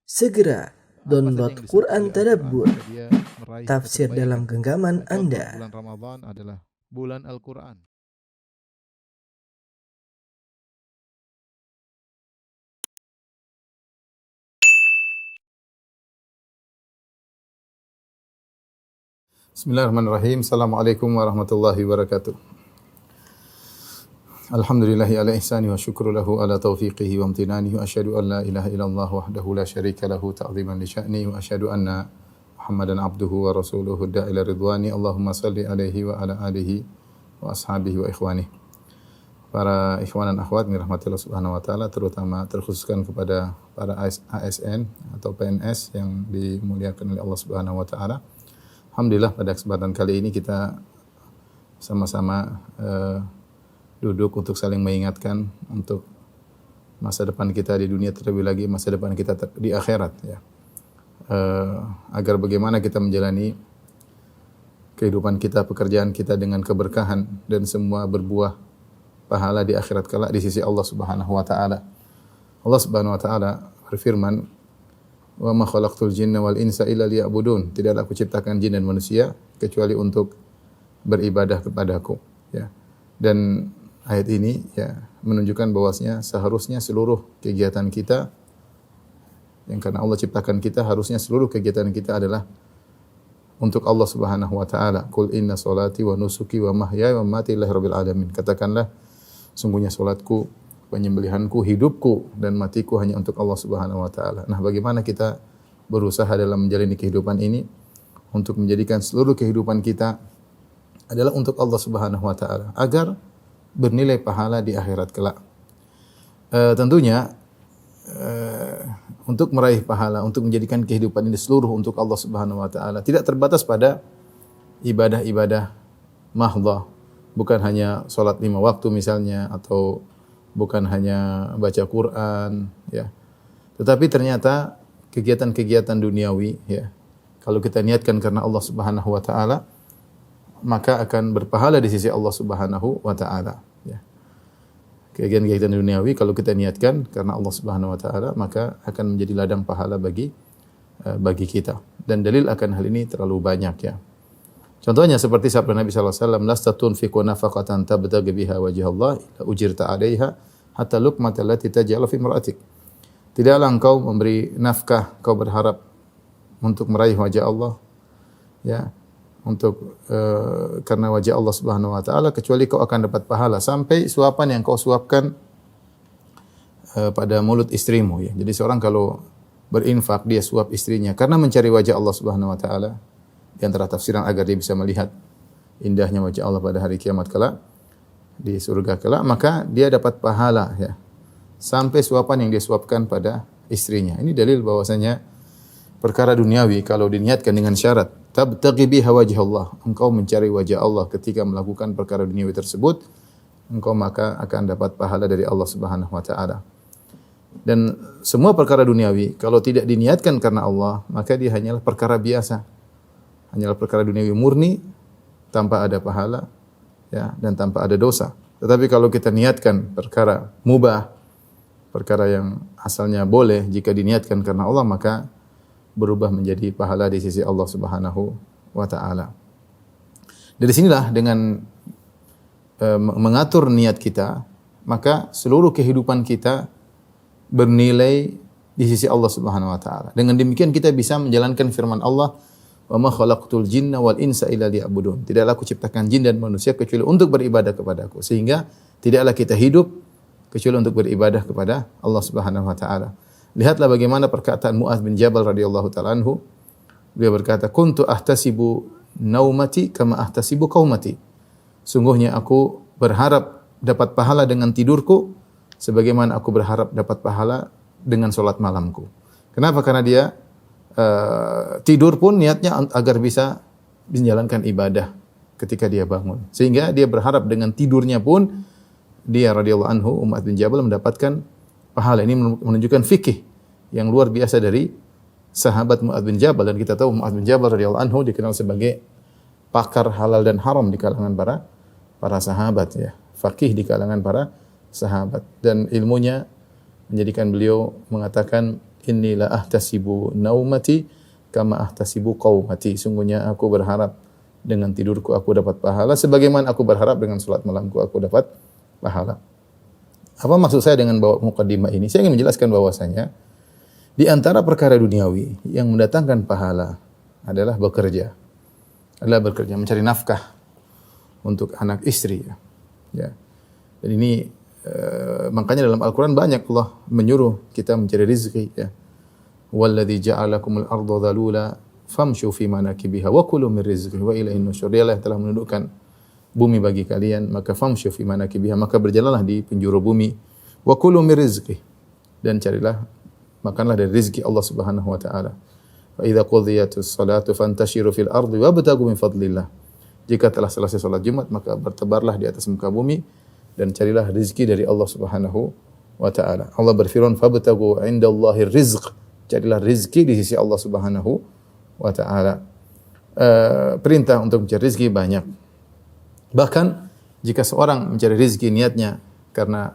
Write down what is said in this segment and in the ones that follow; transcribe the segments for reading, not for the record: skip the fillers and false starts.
Segera download Apa saja yang Quran disebut Tadabbur, Al-Quran, maka dia meraih tafsir kebaikan. dalam genggaman Contoh Anda. bulan Ramadan adalah bulan Al-Quran. Bismillahirrahmanirrahim. Assalamualaikum warahmatullahi wabarakatuh. Alhamdulillahi ala ihsani wa syukru lahu ala taufiqihi wa amtinanihi wa asyhadu an la ilaha illallah wahdahu la syarika lahu ta'ziman li sya'ni wa asyhadu anna Muhammadan abduhu wa rasuluhu da'ila ridwani. Allahumma salli alaihi wa ala alihi wa ashabihi wa ikhwani. Para ikhwan dan akhwat yang dirahmati Allah Subhanahu wa taala, terutama terkhususkan kepada para ASN atau PNS yang dimuliakan oleh Allah Subhanahu wa taala. Alhamdulillah pada kesempatan kali ini kita sama-sama duduk untuk saling mengingatkan untuk masa depan kita di dunia, terlebih lagi masa depan kita di akhirat, ya. Agar bagaimana kita menjalani kehidupan kita, pekerjaan kita dengan keberkahan dan semua berbuah pahala di akhirat kelak di sisi Allah Subhanahu wa taala. Allah Subhanahu wa taala berfirman, "Wa ma khalaqtul jinna wal insa illa liya'budun." Tidaklah aku ciptakan jin dan manusia kecuali untuk beribadah kepadaku, ya. Dan ayat ini, ya, menunjukkan bahwasanya seharusnya seluruh kegiatan kita yang karena Allah ciptakan kita, harusnya seluruh kegiatan kita adalah untuk Allah Subhanahu wa taala. Qul inna salati wa nusuki wa mahyaya wa mamati lillahi rabbil alamin. Katakanlah, sungguhnya salatku, penyembelihanku, hidupku dan matiku hanya untuk Allah Subhanahu wa taala. Nah, bagaimana kita berusaha dalam menjalani kehidupan ini untuk menjadikan seluruh kehidupan kita adalah untuk Allah Subhanahu wa taala agar bernilai pahala di akhirat kelak. Tentunya untuk meraih pahala, untuk menjadikan kehidupan ini seluruh untuk Allah Subhanahu wa taala tidak terbatas pada ibadah-ibadah mahdhah. Bukan hanya salat 5 waktu misalnya, atau bukan hanya baca Quran, ya. Tetapi ternyata kegiatan-kegiatan duniawi, ya, kalau kita niatkan karena Allah Subhanahu wa taala, maka akan berpahala di sisi Allah Subhanahu wa taala, ya. Kegiatan-kegiatan duniawi kalau kita niatkan karena Allah Subhanahu wa taala, maka akan menjadi ladang pahala bagi kita. Dan dalil akan hal ini terlalu banyak, ya. Contohnya seperti sabda Nabi sallallahu alaihi wasallam, "Lasta tunfiqu nafaqatan tabtaghi biha wajhallah illa ujirta 'alaiha hatta luqmata allati taj'alu fi imra'atik." Tidaklah engkau memberi nafkah, kau berharap untuk meraih wajah Allah, ya, untuk karena wajah Allah Subhanahu wa taala, kecuali kau akan dapat pahala sampai suapan yang kau suapkan pada mulut istrimu, ya. Jadi seorang kalau berinfak, dia suap istrinya karena mencari wajah Allah Subhanahu wa taala, di antara tafsiran agar dia bisa melihat indahnya wajah Allah pada hari kiamat kelak, di surga kelak, maka dia dapat pahala, ya, sampai suapan yang dia suapkan pada istrinya. Ini dalil bahwasanya perkara duniawi kalau diniatkan dengan syarat tabtaghi biha wajh Allah, engkau mencari wajah Allah ketika melakukan perkara duniawi tersebut, engkau maka akan dapat pahala dari Allah Subhanahu wa taala. Dan semua perkara duniawi kalau tidak diniatkan karena Allah, maka dia hanyalah perkara biasa. Hanyalah perkara duniawi murni tanpa ada pahala, ya, dan tanpa ada dosa. Tetapi kalau kita niatkan perkara mubah, perkara yang asalnya boleh, jika diniatkan karena Allah, maka berubah menjadi pahala di sisi Allah Subhanahu wa taala. Dari sinilah dengan mengatur niat kita, maka seluruh kehidupan kita bernilai di sisi Allah Subhanahu wa taala. Dengan demikian kita bisa menjalankan firman Allah, "Wa ma khalaqtul jinna wal insa illa liya'budun." Tidaklah aku ciptakan jin dan manusia kecuali untuk beribadah kepadaku. Sehingga tidaklah kita hidup kecuali untuk beribadah kepada Allah Subhanahu wa taala. Lihatlah bagaimana perkataan Mu'adz bin Jabal radhiyallahu taala anhu. Dia berkata, "Kuntu ahtasibu naumati kama ahtasibu qaumati." Sungguhnya aku berharap dapat pahala dengan tidurku sebagaimana aku berharap dapat pahala dengan salat malamku. Kenapa? Karena dia tidur pun niatnya agar bisa menjalankan ibadah ketika dia bangun. Sehingga dia berharap dengan tidurnya pun dia radhiyallahu anhu, Mu'adz bin Jabal, mendapatkan pahala. Ini menunjukkan fikih yang luar biasa dari sahabat Mu'adz bin Jabal. Dan kita tahu Mu'adz bin Jabal radhiyallahu anhu dikenal sebagai pakar halal dan haram di kalangan para sahabat, ya. Faqih di kalangan para sahabat, dan ilmunya menjadikan beliau mengatakan, inni la ahtasibu naumati kama ahtasibu qaumati. Sungguhnya aku berharap dengan tidurku aku dapat pahala sebagaimana aku berharap dengan salat malamku aku dapat pahala. Apa maksud saya dengan bawa mukadimah ini? Saya ingin menjelaskan bahwasanya di antara perkara duniawi yang mendatangkan pahala adalah bekerja. Adalah bekerja, mencari nafkah untuk anak istri. Ya. Dan ini makanya dalam Al-Quran banyak Allah menyuruh kita mencari rezeki. Ya. Walladzi ja'alakumul arda dhalula famshu fi manakibiha wa kulu min rizqihi wa ilaihin nusyur. Dialah yang telah menundukkan bumi bagi kalian, maka famshu fi manakibiha, maka berjalanlah di penjuru bumi, wa kulu min rizqihi, dan carilah makanlah dari rezeki Allah Subhanahu wa taala. Fa idza qudiyatus salatu fantashiru fil ardi wabtaghu min fadlillah. Jika telah selesai salat Jumat maka bertebarlah di atas muka bumi dan carilah rezeki dari Allah Subhanahu wa taala. Allah berfirman fabtaghu indallahi rizq. Carilah rezeki di sisi Allah Subhanahu wa taala. Perintah untuk mencari rezeki banyak. Bahkan jika seorang mencari rezeki niatnya karena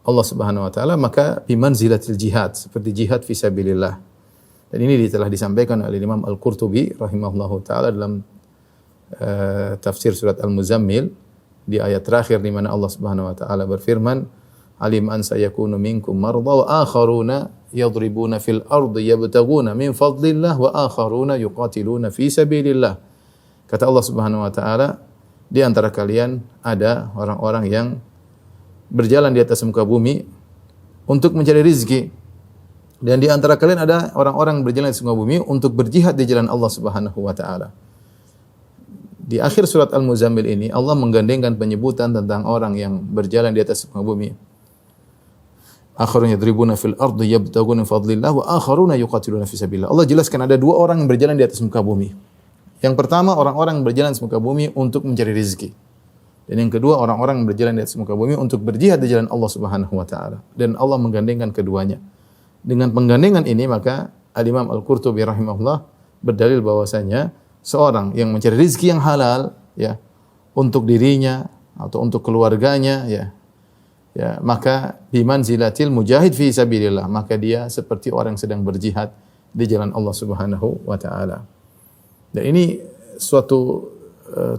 Allah Subhanahu wa taala, maka bimanzilatil jihad, seperti jihad fi sabilillah. Dan ini telah disampaikan oleh Imam Al-Qurtubi rahimahullahu taala dalam tafsir surat Al-Muzammil di ayat terakhir di mana Allah Subhanahu wa taala berfirman, "Alim an sayakunu minkum marda wa akharuna yadribuna fil ardi yabtaguna min fadlillah wa akharuna yuqatiluna fi sabilillah." Kata Allah Subhanahu wa taala, di antara kalian ada orang-orang yang berjalan di atas muka bumi untuk mencari rezeki. Dan di antara kalian ada orang-orang berjalan di muka bumi untuk berjihad di jalan Allah Subhanahu wa taala. Di akhir surat Al-Muzammil ini Allah menggandengkan penyebutan tentang orang yang berjalan di atas muka bumi. Akharun yadribuna fil ardi yabtaguna fadlillah wa akharuna yuqatiluna fi sabilillah. Allah jelaskan ada dua orang yang berjalan di atas muka bumi. Yang pertama orang-orang yang berjalan di muka bumi untuk mencari rezeki. Dan yang kedua orang-orang yang berjalan di atas muka bumi untuk berjihad di jalan Allah Subhanahu wa taala. Dan Allah menggandengkan keduanya. Dengan penggandengan ini maka Al-Imam Al-Qurtubi rahimahullah berdalil bahwasanya seorang yang mencari rezeki yang halal ya untuk dirinya atau untuk keluarganya ya maka bimanzilatil mujahid fi sabilillah, maka dia seperti orang yang sedang berjihad di jalan Allah Subhanahu wa taala. Dan ini suatu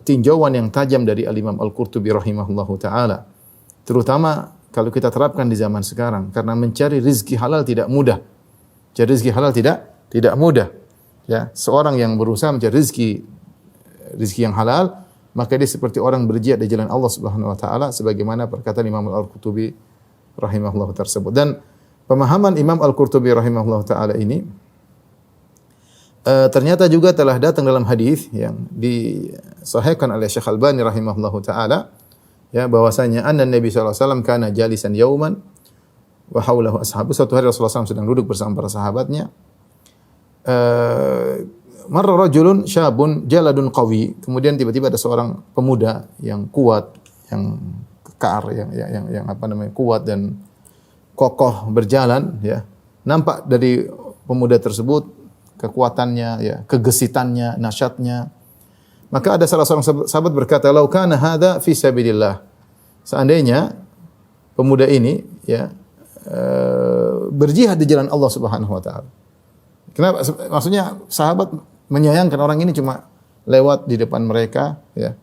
tinjauan yang tajam dari Al-Imam Al-Qurtubi rahimahullahu taala. Terutama kalau kita terapkan di zaman sekarang, karena mencari rezeki halal tidak mudah. Mencari rezeki halal tidak mudah. Ya, seorang yang berusaha mencari rezeki yang halal, maka dia seperti orang berjihad di jalan Allah Subhanahu wa taala sebagaimana perkataan Imam Al-Qurtubi rahimahullah tersebut. Dan pemahaman Imam Al-Qurtubi rahimahullah taala ini ternyata juga telah datang dalam hadis yang disahihkan oleh Syekh Al-Albani rahimahullah taala, ya, bahwasanya anna Nabi sallallahu alaihi wasallam kana jalisan yauman wa haulahu ashabu. Suatu hari Rasulullah SAW sedang duduk bersama para sahabatnya. Marra rajulun syabun jaladun qawi. Kemudian tiba-tiba ada seorang pemuda yang kuat, yang kekar, yang apa namanya, kuat dan kokoh berjalan, ya. Nampak dari pemuda tersebut kekuatannya, ya, kegesitannya, nasyatnya. Maka ada salah seorang sahabat berkata, "Lau kana hadza fi sabilillah." Seandainya pemuda ini ya berjihad di jalan Allah Subhanahu wa taala. Kenapa? Maksudnya sahabat menyayangkan orang ini cuma lewat di depan mereka, ya.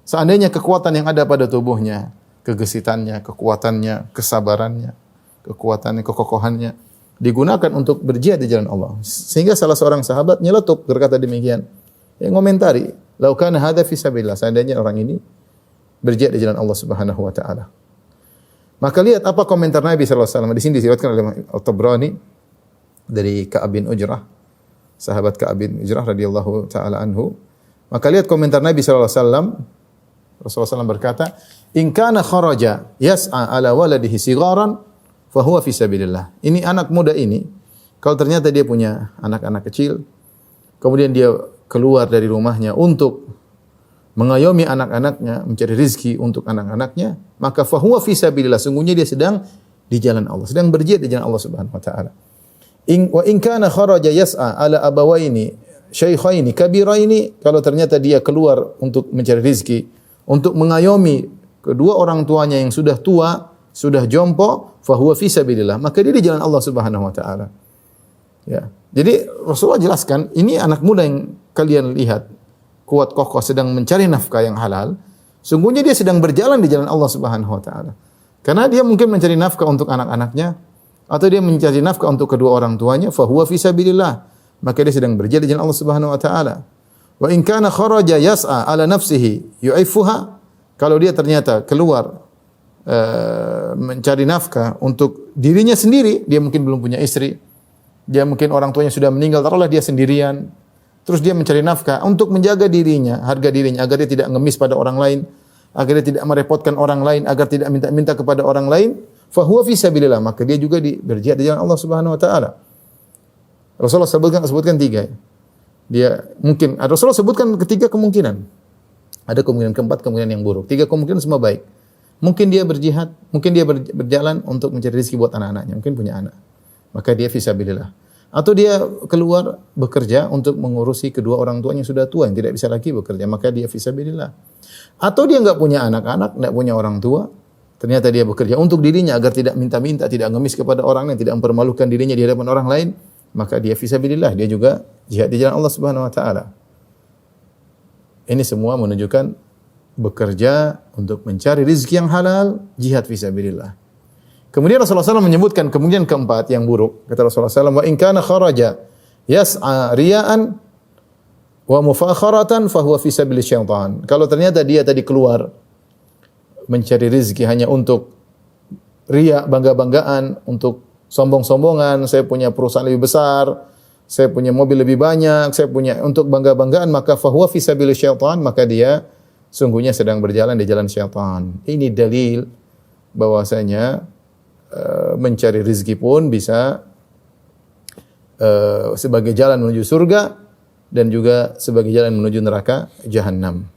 Seandainya kekuatan yang ada pada tubuhnya, kegesitannya, kekuatannya, kesabarannya, kekuatannya, kekokohannya digunakan untuk berjihad di jalan Allah. Sehingga salah seorang sahabat nyeletuk berkata demikian. Ya, ngomentari, "Lau kana hadza fi sabilillah." Seandainya orang ini berjihad di jalan Allah Subhanahu wa taala. Maka lihat apa komentar Nabi sallallahu alaihi wasallam. Di sini diriwayatkan oleh At-Tabrani dari Ka'ab bin Ujrah, sahabat Ka'ab bin Ujrah radhiyallahu taala anhu. Maka lihat komentar Nabi sallallahu alaihi wasallam. Rasulullah SAW berkata, "In kana kharaja yas'a ala waladihi sigharan fa huwa fi sabilillah." Ini anak muda ini, kalau ternyata dia punya anak-anak kecil, kemudian dia keluar dari rumahnya untuk mengayomi anak-anaknya, mencari rezeki untuk anak-anaknya, maka fa huwa fi sabilillah, sungguhnya dia sedang di jalan Allah, sedang berjihad di jalan Allah Subhanahu wa taala. In kana kharaja yas'a ala abawaini syaikhaini kabiraini, kalau ternyata dia keluar untuk mencari rezeki, untuk mengayomi kedua orang tuanya yang sudah tua, sudah jompo, fa huwa fi sabilillah, maka dia di jalan Allah Subhanahu wa taala. Ya. Jadi Rasulullah jelaskan, ini anak muda yang kalian lihat kuat kokoh sedang mencari nafkah yang halal, sungguhnya dia sedang berjalan di jalan Allah Subhanahu wa taala. Karena dia mungkin mencari nafkah untuk anak-anaknya atau dia mencari nafkah untuk kedua orang tuanya, fa huwa fi sabilillah. Maka dia sedang berjalan di jalan Allah Subhanahu wa taala. Wa in kana kharaja yas'a ala nafsihi yu'iffuha, kalau dia ternyata keluar mencari nafkah untuk dirinya sendiri, dia mungkin belum punya istri, dia mungkin orang tuanya sudah meninggal, taruhlah dia sendirian, terus dia mencari nafkah untuk menjaga dirinya, harga dirinya, agar dia tidak ngemis pada orang lain, agar dia tidak merepotkan orang lain, agar tidak minta-minta kepada orang lain, fa huwa fi sabilillah, maka dia juga berjihad di jalan Allah Subhanahu wa taala. Rasulullah sebutkan tiga. Dia mungkin Rasulullah sebutkan ketiga kemungkinan. Ada kemungkinan keempat, kemungkinan yang buruk. Tiga kemungkinan semua baik. Mungkin dia berjihad, mungkin dia berjalan untuk mencari rezeki buat anak-anaknya, mungkin punya anak. Maka dia fisabilillah. Atau dia keluar bekerja untuk mengurusi kedua orang tuanya yang sudah tua, yang tidak bisa lagi bekerja, maka dia fisabilillah. Atau dia enggak punya anak-anak, enggak punya orang tua, ternyata dia bekerja untuk dirinya agar tidak minta-minta, tidak ngemis kepada orang lain, tidak mempermalukan dirinya di hadapan orang lain, maka dia fisabilillah, dia juga jihad di jalan Allah Subhanahu wa taala. Ini semua menunjukkan bekerja untuk mencari rezeki yang halal, jihad fisabilillah. Kemudian Rasulullah SAW menyebutkan kemungkinan keempat yang buruk. Kata Rasulullah SAW, wa in kana kharaja yas'a riya'an wa mufakharatan fa huwa fi sabilis syaitan. Kalau ternyata dia tadi keluar mencari rezeki hanya untuk riya, bangga-banggaan, untuk sombong-sombongan, saya punya perusahaan lebih besar, saya punya mobil lebih banyak, saya punya untuk bangga-banggaan, maka fa huwa fi sabilis syaitan, maka dia sungguhnya sedang berjalan di jalan syaitan. Ini dalil bahwasanya mencari rezeki pun bisa sebagai jalan menuju surga dan juga sebagai jalan menuju neraka jahanam.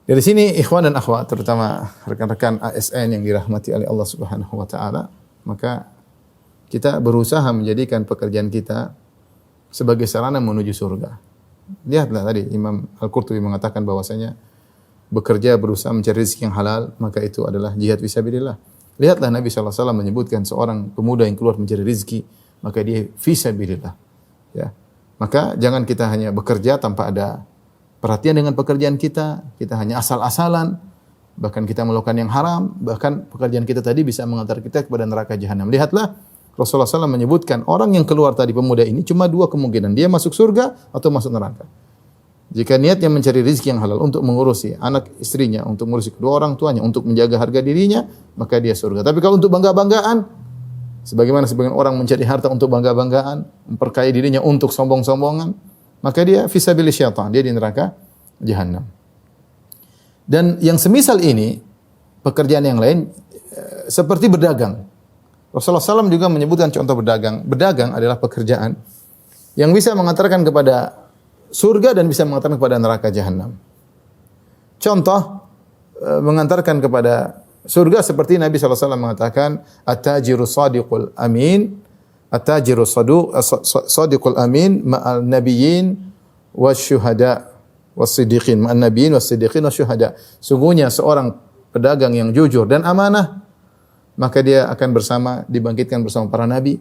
Dari sini ikhwan dan akhwat, terutama rekan-rekan ASN yang dirahmati oleh Allah Subhanahu wa taala, maka kita berusaha menjadikan pekerjaan kita sebagai sarana menuju surga. Lihatlah tadi Imam Al-Qurtubi mengatakan bahwasanya bekerja berusaha mencari rezeki yang halal, maka itu adalah jihad fisabilillah. Lihatlah Nabi SAW menyebutkan seorang pemuda yang keluar mencari rezeki, maka dia fisabilillah. Ya. Maka jangan kita hanya bekerja tanpa ada perhatian dengan pekerjaan kita hanya asal-asalan, bahkan kita melakukan yang haram, bahkan pekerjaan kita tadi bisa mengantar kita kepada neraka jahanam. Lihatlah Rasulullah SAW menyebutkan orang yang keluar tadi, pemuda ini, cuma dua kemungkinan, dia masuk surga atau masuk neraka. Jika niatnya mencari rezeki yang halal untuk mengurusi anak istrinya, untuk mengurusi kedua orang tuanya, untuk menjaga harga dirinya, maka dia surga. Tapi kalau untuk bangga-banggaan, sebagaimana sebagian orang mencari harta untuk bangga-banggaan, memperkaya dirinya untuk sombong-sombongan, maka dia fisabilis syaitan, dia di neraka jahanam. Dan yang semisal ini, pekerjaan yang lain seperti berdagang. Rasulullah SAW juga menyebutkan contoh berdagang. Berdagang adalah pekerjaan yang bisa mengantarkan kepada surga dan bisa mengantarkan kepada neraka jahanam. Contoh mengantarkan kepada surga seperti Nabi SAW mengatakan, at-tajiru sadiqul amin, at-tajiru sadiqul amin ma'al nabiyyin wasyuhada was-siddiqin, ma'al nabiyyin was-siddiqin wasyuhada. Sungguhnya seorang pedagang yang jujur dan amanah, maka dia akan dibangkitkan bersama para nabi,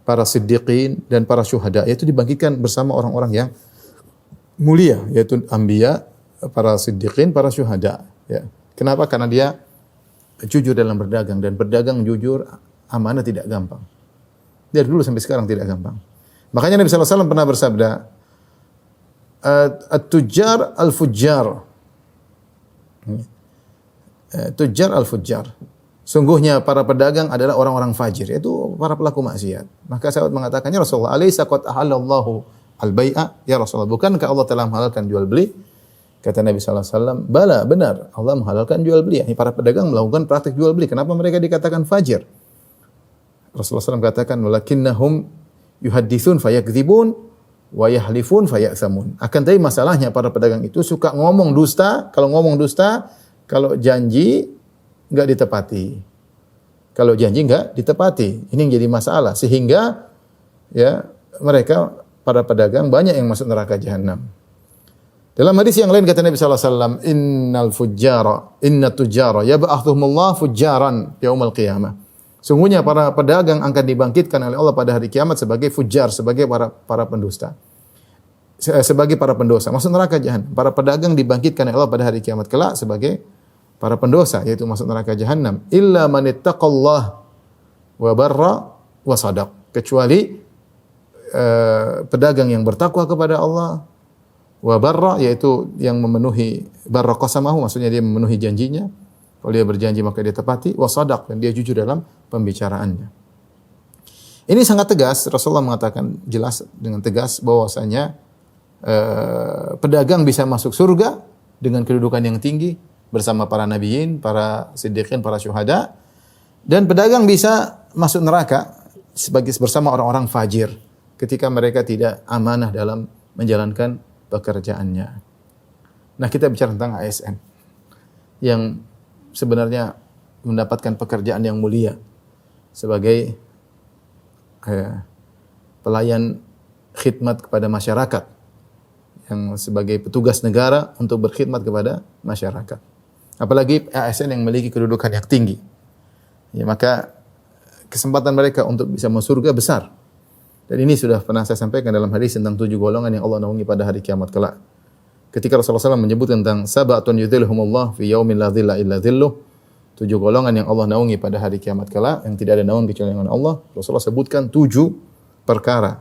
para siddiqin dan para syuhada, yaitu dibangkitkan bersama orang-orang yang mulia, yaitu anbiya, para siddiqin, para syuhada. Ya. Kenapa? Karena dia jujur dalam berdagang, dan berdagang jujur, amanah tidak gampang. Dari dulu sampai sekarang tidak gampang. Makanya Nabi SAW pernah bersabda, at-tujjar al-fujjar. Tujjar al-fujjar. Sungguhnya para pedagang adalah orang-orang fajir, yaitu para pelaku maksiat. Maka sahabat mengatakannya, Rasulullah, alaysa qad ahallallahu al-bai'a? Ya Rasulullah, bukankah Allah telah menghalalkan jual beli? Kata Nabi SAW, bala, benar, Allah menghalalkan jual beli. Ini para pedagang melakukan praktik jual beli. Kenapa mereka dikatakan fajir? Rasulullah SAW katakan, walakinnahum yuhaddithun fayakdzibun wa yahlifun fayaksamun. Akan tapi masalahnya para pedagang itu suka ngomong dusta. Kalau ngomong dusta, kalau janji enggak ditepati. Kalau janji enggak ditepati. Ini yang jadi masalah. Sehingga ya mereka, para pedagang, banyak yang masuk neraka jahanam. Dalam hadis yang lain kata Nabi SAW, innat tujjara yab'athuhumullah fujjaran yaumil qiyamah. Sungguhnya para pedagang akan dibangkitkan oleh Allah pada hari kiamat sebagai fujar, sebagai para pendusta. Sebagai para pendosa. Masuk neraka jahanam. Para pedagang dibangkitkan oleh Allah pada hari kiamat kelak sebagai para pendosa, yaitu masuk neraka jahanam. Illa man ittaqallah wa barra wa sadaq. Kecuali pedagang yang bertakwa kepada Allah, wa barra, yaitu yang memenuhi barra qasamahu, maksudnya dia memenuhi janjinya. Kalau dia berjanji maka dia tepati, wa sadaq, dan dia jujur dalam pembicaraannya. Ini sangat tegas, Rasulullah mengatakan jelas dengan tegas bahwasanya pedagang bisa masuk surga dengan kedudukan yang tinggi bersama para nabiyin, para siddiqin, para syuhada, dan pedagang bisa masuk neraka sebagai bersama orang-orang fajir ketika mereka tidak amanah dalam menjalankan pekerjaannya. Nah, kita bicara tentang ASN yang sebenarnya mendapatkan pekerjaan yang mulia sebagai pelayan khidmat kepada masyarakat, yang sebagai petugas negara untuk berkhidmat kepada masyarakat. Apalagi ASN yang memiliki kedudukan yang tinggi. Ya, maka kesempatan mereka untuk bisa masuk surga besar. Dan ini sudah pernah saya sampaikan dalam hadis tentang 7 golongan yang Allah naungi pada hari kiamat kelak. Ketika Rasulullah SAW menyebut tentang sab'atun yudhilluhumullah fi yaumin la dhilla illa dhilluh, 7 golongan yang Allah naungi pada hari kiamat kelak, yang tidak ada naungan kecuali naungan Allah. Rasulullah sebutkan 7 perkara.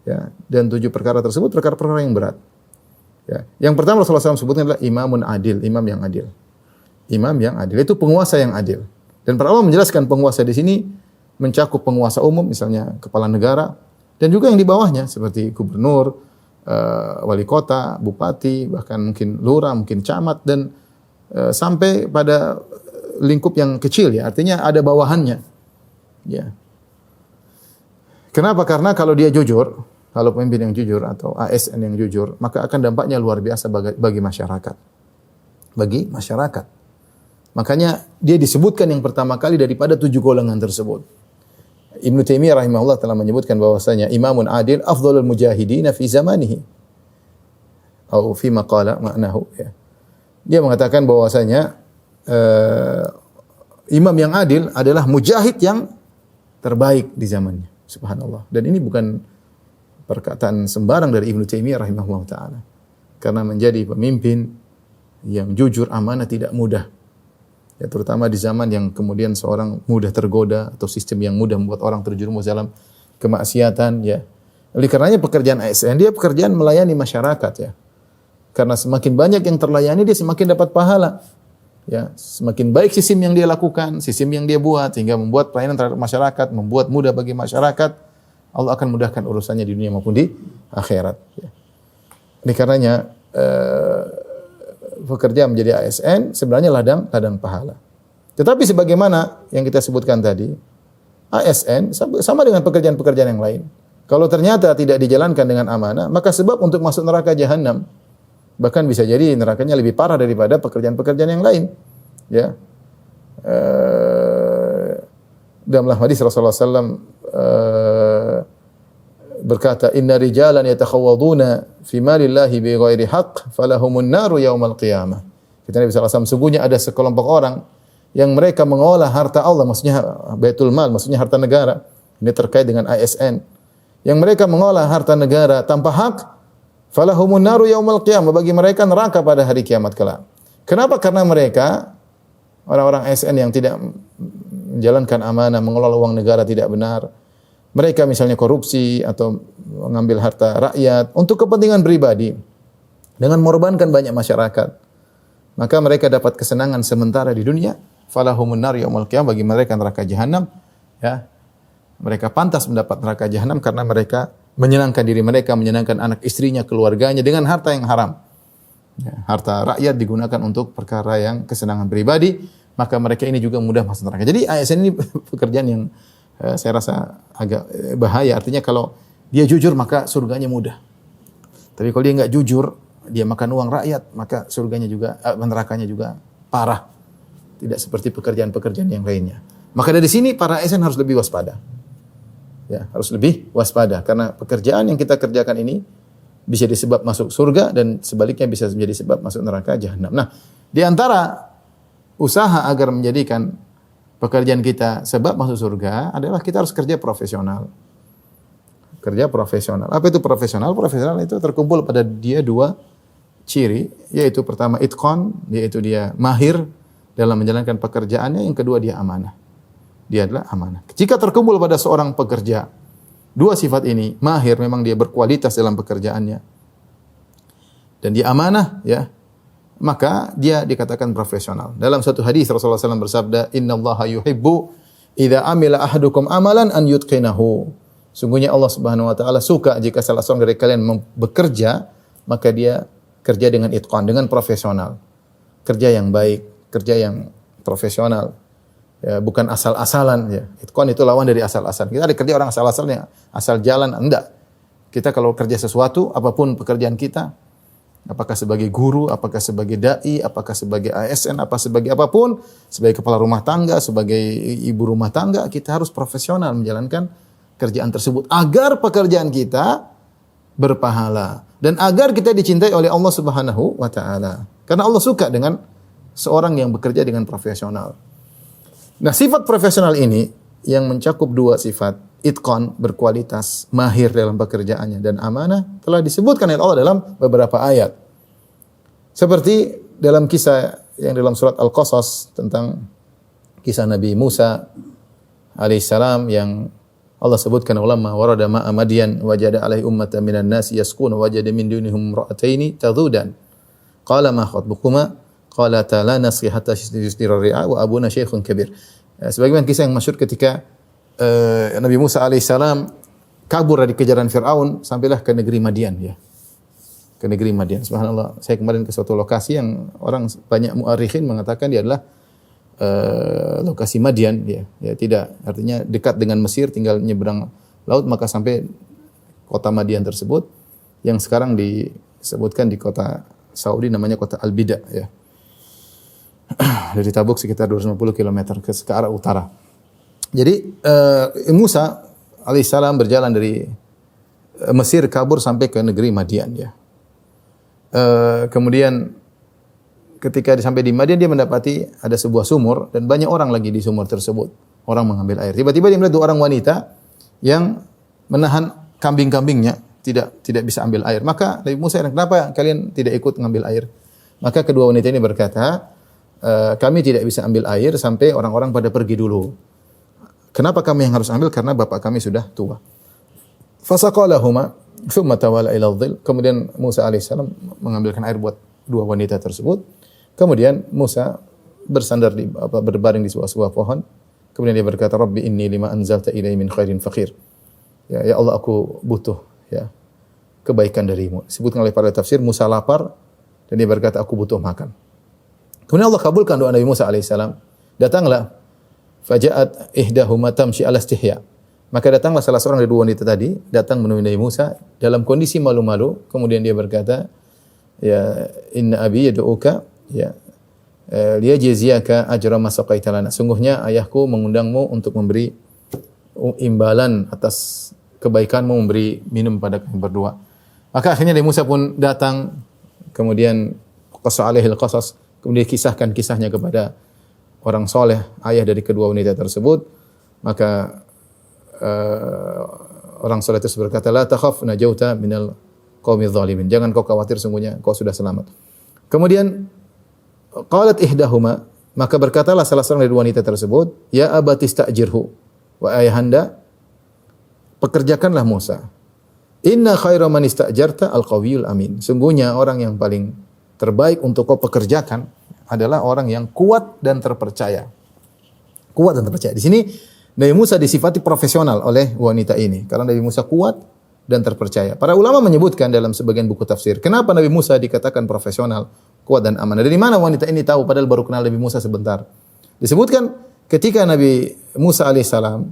Ya, dan 7 perkara tersebut perkara-perkara yang berat. Ya. Yang pertama Rasulullah SAW sebutkan adalah imamun adil, imam yang adil. Imam yang adil itu penguasa yang adil. Dan para ulama menjelaskan penguasa di sini mencakup penguasa umum, misalnya kepala negara, dan juga yang di bawahnya seperti gubernur, wali kota, bupati, bahkan mungkin lurah, mungkin camat, dan sampai pada lingkup yang kecil, ya, artinya ada bawahannya. Ya. Kenapa? Karena kalau dia jujur, kalau pemimpin yang jujur atau ASN yang jujur, maka akan dampaknya luar biasa bagi masyarakat. Bagi masyarakat. Makanya dia disebutkan yang pertama kali daripada 7 golongan tersebut. Ibnu Taimiyah rahimahullah telah menyebutkan bahwasanya imamun adil afdhalul mujahidin fi zamanihi. Atau fi maqala ma'nahu, ya. Dia mengatakan bahwasanya imam yang adil adalah mujahid yang terbaik di zamannya. Subhanallah. Dan ini bukan perkataan sembarang dari Ibnu Taimiyah rahimahullah taala. Karena menjadi pemimpin yang jujur, amanah tidak mudah. Ya, terutama di zaman yang kemudian seorang mudah tergoda atau sistem yang mudah membuat orang terjerumus dalam kemaksiatan, ya. Oleh karenanya pekerjaan ASN dia pekerjaan melayani masyarakat, ya. Karena semakin banyak yang terlayani dia semakin dapat pahala. Ya, semakin baik sistem yang dia lakukan, sistem yang dia buat sehingga membuat pelayanan terhadap masyarakat, membuat mudah bagi masyarakat, Allah akan mudahkan urusannya di dunia maupun di akhirat, ya. Oleh karenanya pekerja menjadi ASN sebenarnya ladang pahala. Tetapi sebagaimana yang kita sebutkan tadi, ASN sama dengan pekerjaan-pekerjaan yang lain. Kalau ternyata tidak dijalankan dengan amanah, maka sebab untuk masuk neraka jahanam. Bahkan bisa jadi nerakanya lebih parah daripada pekerjaan-pekerjaan yang lain. Ya. Dalam hadis Rasulullah SAW berkata, inna rijalan yatakhawaduna fi malillahi bi ghairi haqq falahumun naru yaumal qiyamah. Kata Nabi SAW, sungguhnya ada sekelompok orang yang mereka mengolah harta Allah, maksudnya baitul mal, maksudnya harta negara. Ini terkait dengan ASN. Yang mereka mengolah harta negara tanpa hak, falahumun naru yaumal qiyamah, bagi mereka neraka pada hari kiamat kelak. Kenapa? Karena mereka orang-orang ASN yang tidak menjalankan amanah, mengelola uang negara tidak benar. Mereka misalnya korupsi atau mengambil harta rakyat untuk kepentingan pribadi dengan mengorbankan banyak masyarakat. Maka mereka dapat kesenangan sementara di dunia, falahumun nar yaumul qiyamah, bagi mereka neraka jahanam, ya. Mereka pantas mendapat neraka jahanam karena mereka menyenangkan diri mereka, menyenangkan anak istrinya, keluarganya dengan harta yang haram. Ya, harta rakyat digunakan untuk perkara yang kesenangan pribadi, maka mereka ini juga mudah masuk neraka. Jadi ASN ini pekerjaan yang saya rasa agak bahaya. Artinya kalau dia jujur maka surganya mudah. Tapi kalau dia enggak jujur, dia makan uang rakyat, maka surganya juga, nerakanya juga parah. Tidak seperti pekerjaan-pekerjaan yang lainnya. Maka dari sini para ASN harus lebih waspada. Ya, harus lebih waspada karena pekerjaan yang kita kerjakan ini bisa disebab masuk surga dan sebaliknya bisa menjadi sebab masuk neraka jahanam. Nah, di antara usaha agar menjadikan pekerjaan kita sebab masuk surga adalah kita harus kerja profesional. Kerja profesional. Apa itu profesional? Profesional itu terkumpul pada dia dua ciri, yaitu pertama itqan, yaitu dia mahir dalam menjalankan pekerjaannya, yang kedua dia amanah. Dia adalah amanah. Jika terkumpul pada seorang pekerja dua sifat ini, mahir memang dia berkualitas dalam pekerjaannya dan dia amanah, ya, maka dia dikatakan profesional. Dalam satu hadis Rasulullah SAW bersabda, "Innallaha yuhibbu idza amila ahadukum amalan an yutqinahu." Sungguhnya Allah Subhanahu wa taala suka jika salah seorang dari kalian bekerja, maka dia kerja dengan itqan, dengan profesional. Kerja yang baik, kerja yang profesional. Ya, bukan asal-asalan, ya. Itqan itu lawan dari asal-asalan. Kita ada kerja orang asal-asalan, asal jalan, enggak. Kita kalau kerja sesuatu, apapun pekerjaan kita, apakah sebagai guru, apakah sebagai dai, apakah sebagai ASN, apa sebagai apapun, sebagai kepala rumah tangga, sebagai ibu rumah tangga, kita harus profesional menjalankan kerjaan tersebut agar pekerjaan kita berpahala dan agar kita dicintai oleh Allah Subhanahu wa taala. Karena Allah suka dengan seorang yang bekerja dengan profesional. Nah, sifat profesional ini yang mencakup dua sifat, itqan, berkualitas, mahir dalam pekerjaannya, dan amanah, telah disebutkan oleh Allah dalam beberapa ayat. Seperti dalam kisah yang dalam surat Al-Qasas tentang kisah Nabi Musa alaihissalam yang Allah sebutkan, ulama warada ma'a Madyan wajada alaihi ummatan minan nasi yasquna wajada min dunihum imra'ataini tadhudan qala ma khatbukuma qala la nasqi hatta yusdira ar-ri'a wa abuna syekhun kabir. Sebagaimana kisah yang masyhur ketika Nabi Musa alaihissalam kabur dari kejaran Firaun sampailah ke negeri Madian, ya. Ke negeri Madian. Subhanallah, saya kemarin ke suatu lokasi yang orang banyak muarikhin mengatakan dia adalah lokasi Madian, ya. Ya, tidak, artinya dekat dengan Mesir, tinggal nyebrang laut maka sampai kota Madian tersebut yang sekarang disebutkan di kota Saudi namanya kota Al-Bida, ya. Dari Tabuk sekitar 250 km ke arah utara. Jadi Musa alaihissalam berjalan dari Mesir kabur sampai ke negeri Madian, ya. Kemudian ketika sampai di Madian dia mendapati ada sebuah sumur dan banyak orang lagi di sumur tersebut. Orang mengambil air. Tiba-tiba dia melihat dua orang wanita yang menahan kambing-kambingnya, tidak bisa ambil air. Maka Nabi Musa, kenapa kalian tidak ikut mengambil air? Maka kedua wanita ini berkata, kami tidak bisa ambil air sampai orang-orang pada pergi dulu. Kenapa kami yang harus ambil? Karena bapak kami sudah tua. Fasaqalahuma thumma tawalla ila dhil. Kemudian Musa alaihissalam mengambilkan air buat dua wanita tersebut. Kemudian Musa bersandar berbaring di sebuah pohon. Kemudian dia berkata, Rabbi inni lima anzalta ilayya min khairin faqir. Ya Allah, aku butuh, ya, kebaikan darimu. Disebutkan oleh para tafsir, Musa lapar dan dia berkata, aku butuh makan. Kemudian Allah kabulkan doa Nabi Musa alaihissalam. Datanglah faja'at ihdahuma tamshi ala istihya. Maka datanglah salah seorang dari dua wanita tadi, datang menemui Nabi Musa dalam kondisi malu-malu. Kemudian dia berkata, ya inna abi yad'uka, ya liyajziyaka ajra ma saqaita lana. Sungguhnya ayahku mengundangmu untuk memberi imbalan atas kebaikanmu memberi minum pada kami berdua. Maka akhirnya Nabi Musa pun datang, kemudian qassa alaihil qasas, kemudian kisahkan kisahnya kepada orang soleh, ayah dari kedua wanita tersebut. Maka orang soleh tersebut berkata, la takhaf najauta minal qaumidz zalimin. Jangan kau khawatir, sungguhnya kau sudah selamat. Kemudian qalat ihdahuma, maka berkatalah salah seorang dari wanita tersebut, ya abati istajirhu, wa ayahanda, pekerjakanlah Musa. Inna khaira man istajarta al-qawiyul amin. Sungguhnya orang yang paling terbaik untuk kau pekerjakan adalah orang yang kuat dan terpercaya. Kuat dan terpercaya. Di sini Nabi Musa disifati profesional oleh wanita ini karena Nabi Musa kuat dan terpercaya. Para ulama menyebutkan dalam sebagian buku tafsir, kenapa Nabi Musa dikatakan profesional, kuat dan amanah. Dari mana wanita ini tahu padahal baru kenal Nabi Musa sebentar? Disebutkan ketika Nabi Musa alaihissalam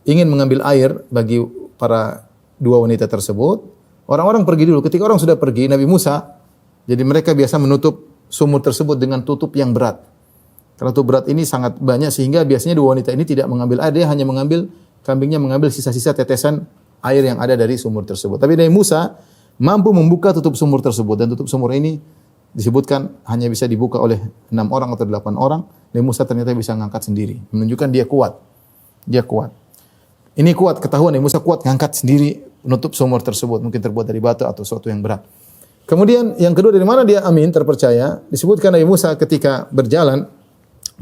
ingin mengambil air bagi para dua wanita tersebut, orang-orang pergi dulu. Ketika orang sudah pergi, Nabi Musa, jadi mereka biasa menutup sumur tersebut dengan tutup yang berat. Kalau tutup berat ini sangat banyak sehingga biasanya dua wanita ini tidak mengambil air, dia hanya mengambil, kambingnya mengambil sisa-sisa tetesan air yang ada dari sumur tersebut. Tapi Nabi Musa mampu membuka tutup sumur tersebut dan tutup sumur ini disebutkan hanya bisa dibuka oleh 6 orang atau 8 orang. Nabi Musa ternyata bisa ngangkat sendiri, menunjukkan dia kuat. Dia kuat. Ini kuat, ketahuan Nabi Musa kuat ngangkat sendiri, menutup sumur tersebut, mungkin terbuat dari batu atau sesuatu yang berat. Kemudian yang kedua, dari mana dia amin, terpercaya? Disebutkan Nabi Musa ketika berjalan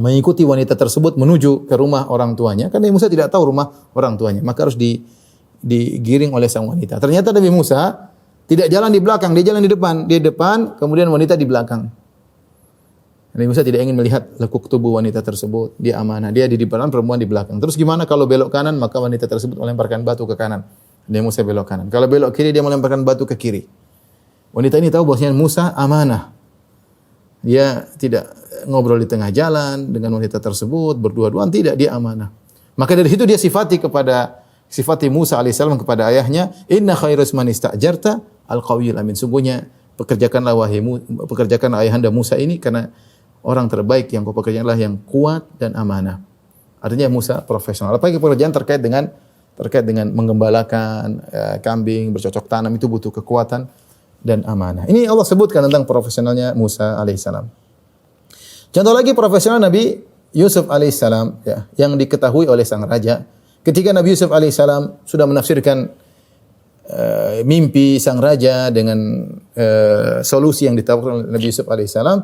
mengikuti wanita tersebut menuju ke rumah orang tuanya. Karena Nabi Musa tidak tahu rumah orang tuanya, maka harus digiring oleh sang wanita. Ternyata Nabi Musa tidak jalan di belakang, dia jalan di depan. Di depan, kemudian wanita di belakang. Nabi Musa tidak ingin melihat lekuk tubuh wanita tersebut. Dia amanah, dia di depan, perempuan di belakang. Terus gimana kalau belok kanan, maka wanita tersebut melemparkan batu ke kanan. Nabi Musa belok kanan. Kalau belok kiri, dia melemparkan batu ke kiri. Wanita ini tahu bahwasanya Musa amanah. Dia tidak ngobrol di tengah jalan dengan wanita tersebut, berdua-duaan, tidak, dia amanah. Maka dari situ dia sifati Musa alaihissalam kepada ayahnya, inna khairas man ista'jarta al-qawiyul amin. Sungguhnya pekerjakanlah ayahanda Musa ini karena orang terbaik yang kau pekerjakanlah yang kuat dan amanah. Artinya Musa profesional. Apalagi pekerjaan terkait dengan menggembalakan kambing, bercocok tanam, itu butuh kekuatan dan amanah. Ini Allah sebutkan tentang profesionalnya Musa alaihissalam. Contoh lagi profesional Nabi Yusuf alaihissalam, ya, yang diketahui oleh sang raja. Ketika Nabi Yusuf alaihissalam sudah menafsirkan mimpi sang raja dengan solusi yang ditawarkan oleh Nabi Yusuf alaihissalam,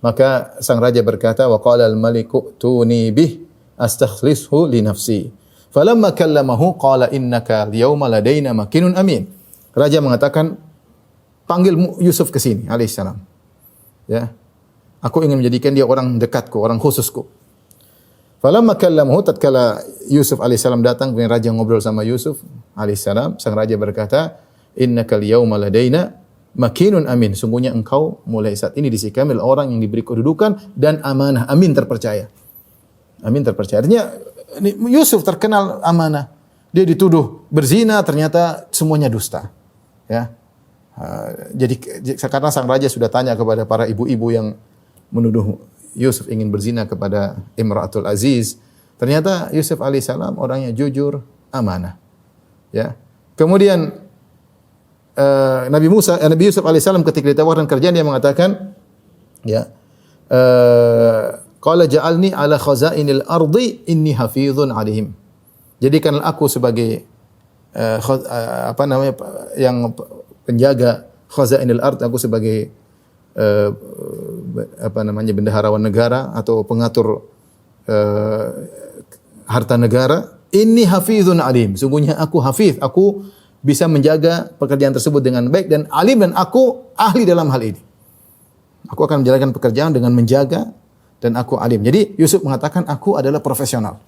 maka sang raja berkata, wa qala al-maliku tuni bih astakhlishu li nafsi. Falamma kallamahu qala innaka al-yawma ladaina makinun amin. Raja mengatakan, panggil Yusuf ke sini alaihissalam. Ya. Aku ingin menjadikan dia orang dekatku, orang khususku. Falamma kallamahu, tatkala Yusuf alaihissalam datang, kemudian raja ngobrol sama Yusuf alaihissalam, sang raja berkata, innaka al-yawma ladaina makinun amin. Sungguhnya engkau mulai saat ini di sisi kami adalah orang yang diberi kedudukan dan amanah. Amin, terpercaya. Amin, terpercaya. Artinya Yusuf terkenal amanah. Dia dituduh berzina, ternyata semuanya dusta. Ya. Jadi karena sang raja sudah tanya kepada para ibu-ibu yang menuduh Yusuf ingin berzina kepada Imratul Aziz, ternyata Yusuf alaihissalam orangnya jujur, amanah. Ya. Kemudian Nabi Yusuf alaihissalam ketika ditawarkan kerjaan dia mengatakan, ya, qala ja'alni ala khazainil ardi inni hafizun alaihim. Jadikanlah aku sebagai yang penjaga khazainil ard, aku sebagai bendaharawan negara atau pengatur harta negara. Inni hafizun alim. Sungguhnya aku hafiz, aku bisa menjaga pekerjaan tersebut dengan baik, dan alim, dan aku ahli dalam hal ini. Aku akan menjalankan pekerjaan dengan menjaga, dan aku alim. Jadi Yusuf mengatakan aku adalah profesional.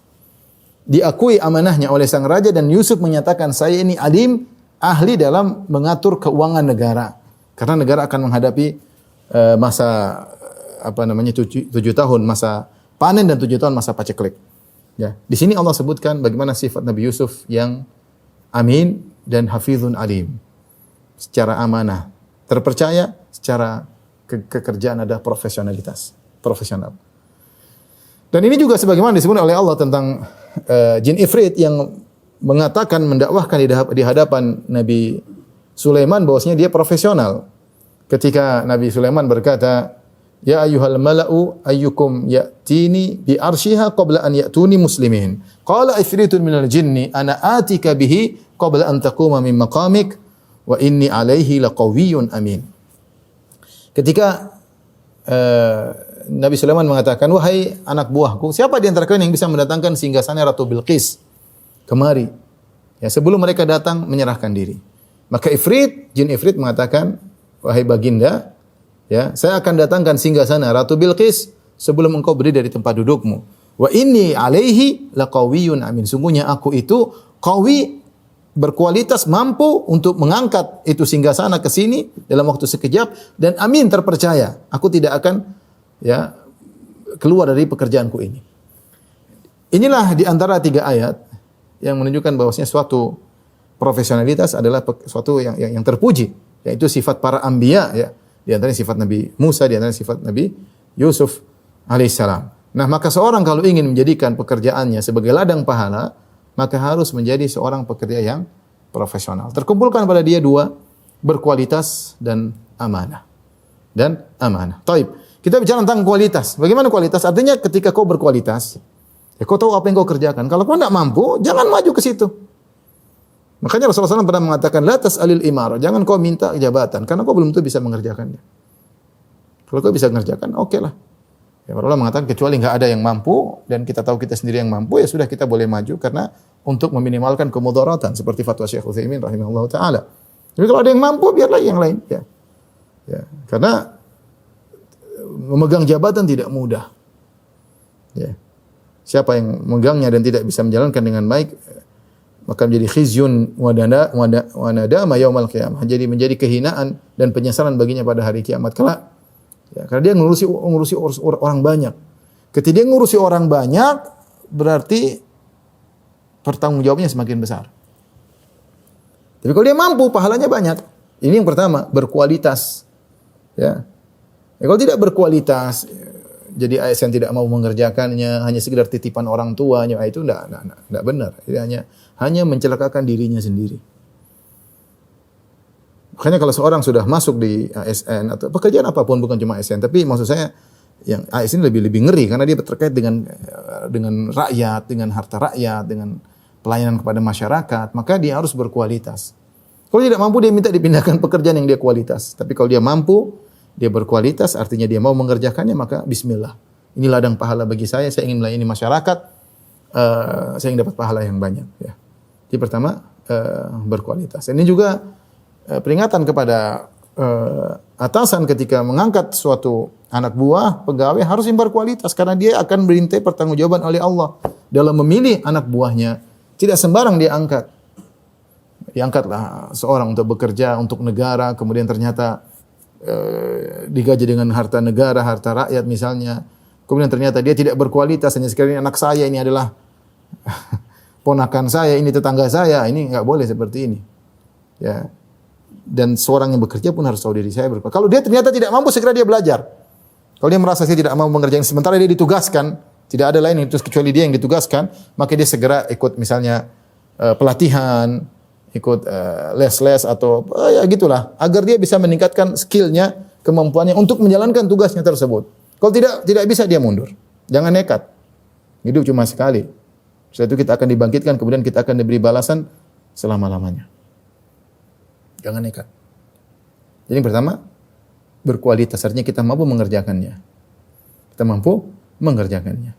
Diakui amanahnya oleh sang raja, dan Yusuf menyatakan saya ini alim, ahli dalam mengatur keuangan negara. Karena negara akan menghadapi masa 7 tahun masa panen dan 7 tahun masa paceklik. Ya, di sini Allah sebutkan bagaimana sifat Nabi Yusuf yang amin dan hafizun alim. Secara amanah, terpercaya, secara kekerjaan ada profesionalitas, profesional. Dan ini juga sebagaimana disebut oleh Allah tentang jin ifrit yang mengatakan, mendakwahkan di hadapan Nabi Sulaiman bahwasanya dia profesional. Ketika Nabi Sulaiman berkata, ya ayyuhal mala'u ayyukum ya'tini bi arsyiha qabla an ya'tuni muslimin. Qala ifritun minal jinni ana atika bihi qabla an taquma min maqamik wa inni alaihi laqawiyyun amin. Ketika Nabi Sulaiman mengatakan, wahai anak buahku, siapa di antara kalian yang bisa mendatangkan singgasana Ratu Bilqis kemari? Ya, sebelum mereka datang menyerahkan diri. Maka jin ifrit mengatakan, wahai baginda, ya, saya akan datangkan singgasana Ratu Bilqis sebelum engkau berdiri dari tempat dudukmu. Wa inni alaihi laqawiyyun amin. Sungguhnya aku itu qawi, berkualitas, mampu untuk mengangkat itu singgasana ke sini dalam waktu sekejap, dan amin, terpercaya. Aku tidak akan, ya, keluar dari pekerjaanku ini. Inilah di antara 3 ayat yang menunjukkan bahwasanya suatu profesionalitas adalah suatu yang terpuji, yaitu sifat para anbiya, ya. Di antaranya sifat Nabi Musa, di antaranya sifat Nabi Yusuf alaihissalam. Nah, maka seorang kalau ingin menjadikan pekerjaannya sebagai ladang pahala, maka harus menjadi seorang pekerja yang profesional. Terkumpulkan pada dia 2, berkualitas dan amanah. dan amanah. Taib. Kita bicara tentang kualitas. Bagaimana kualitas? Artinya ketika kau berkualitas, ya kau tahu apa yang kau kerjakan. Kalau kau tidak mampu, jangan maju ke situ. Makanya Rasulullah SAW pernah mengatakan, la tas'alil imarah. Jangan kau minta jabatan, karena kau belum tentu bisa mengerjakannya. Kalau kau bisa mengerjakan, oke lah. Ya, Rasulullah mengatakan, kecuali nggak ada yang mampu, dan kita tahu kita sendiri yang mampu, ya sudah kita boleh maju, karena untuk meminimalkan kemudaratan, seperti fatwa Syekh Utsaimin rahimahullah ta'ala. Jadi kalau ada yang mampu, biarlah yang lain. Ya. Ya. Karena memegang jabatan tidak mudah. Ya. Siapa yang memegangnya dan tidak bisa menjalankan dengan baik, maka menjadi khizyun wa nadama yaumal qiyamah. Jadi menjadi kehinaan dan penyesalan baginya pada hari kiamat kelak. Ya, karena dia ngurusi orang banyak. Ketika dia ngurusi orang banyak, berarti pertanggungjawabannya semakin besar. Tapi kalau dia mampu, pahalanya banyak. Ini yang pertama, berkualitas. Ya. Kalau tidak berkualitas, jadi ASN tidak mau mengerjakannya, hanya sekedar titipan orang tuanya, itu tidak benar. Jadi hanya mencelakakan dirinya sendiri. Makanya kalau seorang sudah masuk di ASN atau pekerjaan apapun, bukan cuma ASN, tapi maksud saya yang ASN lebih ngeri karena dia terkait dengan rakyat, dengan harta rakyat, dengan pelayanan kepada masyarakat, maka dia harus berkualitas. Kalau tidak mampu, dia minta dipindahkan pekerjaan yang dia kualitas. Tapi kalau dia mampu, dia berkualitas, artinya dia mau mengerjakannya, maka bismillah. Ini ladang pahala bagi saya ingin melayani masyarakat, saya ingin dapat pahala yang banyak. Ya. Jadi pertama, berkualitas. Ini juga peringatan kepada atasan ketika mengangkat suatu anak buah, pegawai harus yang berkualitas, karena dia akan berintai pertanggungjawaban oleh Allah dalam memilih anak buahnya. Tidak sembarang dia angkat. Diangkatlah seorang untuk bekerja untuk negara, kemudian ternyata digaji dengan harta negara, harta rakyat misalnya. Kemudian ternyata dia tidak berkualitas, hanya sekali anak saya ini adalah ponakan saya, ini tetangga saya, ini enggak boleh seperti ini. Ya. Dan seorang yang bekerja pun harus tahu diri saya berkualitas. Kalau dia ternyata tidak mampu, segera dia belajar. Kalau dia merasa saya tidak mau mengerjakan, sementara dia ditugaskan, tidak ada lain itu kecuali dia yang ditugaskan, maka dia segera ikut misalnya pelatihan, ikut les-les atau ya gitulah, agar dia bisa meningkatkan skillnya, kemampuannya untuk menjalankan tugasnya tersebut. Kalau tidak bisa, dia mundur. Jangan nekat. Hidup cuma sekali. Setelah itu kita akan dibangkitkan, kemudian kita akan diberi balasan selama-lamanya. Jangan nekat. Jadi yang pertama, berkualitas, artinya kita mampu mengerjakannya. Kita mampu mengerjakannya.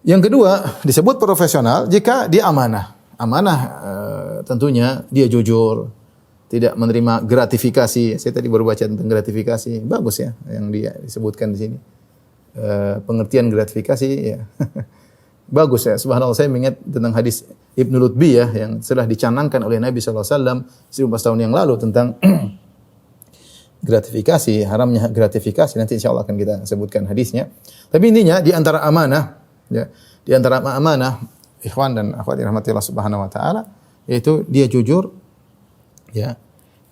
Yang kedua, disebut profesional jika dia amanah. Amanah tentunya dia jujur, tidak menerima gratifikasi. Saya tadi baru baca tentang gratifikasi, bagus ya yang dia disebutkan di sini. Pengertian gratifikasi ya. Bagus ya. Subhanallah, saya mengingat tentang hadis Ibnu Lutbi ya yang telah dicanangkan oleh Nabi sallallahu alaihi wasallam 14 tahun yang lalu tentang gratifikasi, haramnya gratifikasi. Nanti insyaallah akan kita sebutkan hadisnya. Tapi intinya di antara amanah ya, di antara amanah ikhwan dan akhwat rahmatillah subhanahu wa ta'ala, yaitu dia jujur, ya.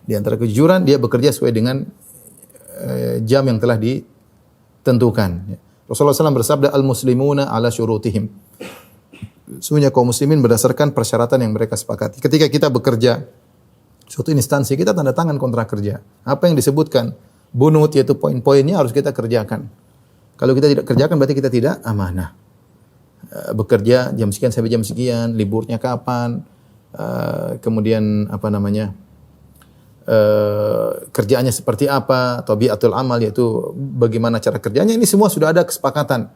Di antara kejujuran, dia bekerja sesuai dengan jam yang telah ditentukan. Ya. Rasulullah SAW bersabda, al-muslimuna ala syurutihim. Sesungguhnya kaum muslimin berdasarkan persyaratan yang mereka sepakati. Ketika kita bekerja suatu instansi, kita tanda tangan kontrak kerja. Apa yang disebutkan bunut, yaitu poin-poinnya harus kita kerjakan. Kalau kita tidak kerjakan, berarti kita tidak amanah. Bekerja jam sekian sampai jam sekian, liburnya kapan, kemudian apa namanya, kerjaannya seperti apa, tabiatul amal, yaitu bagaimana cara kerjanya, ini semua sudah ada kesepakatan.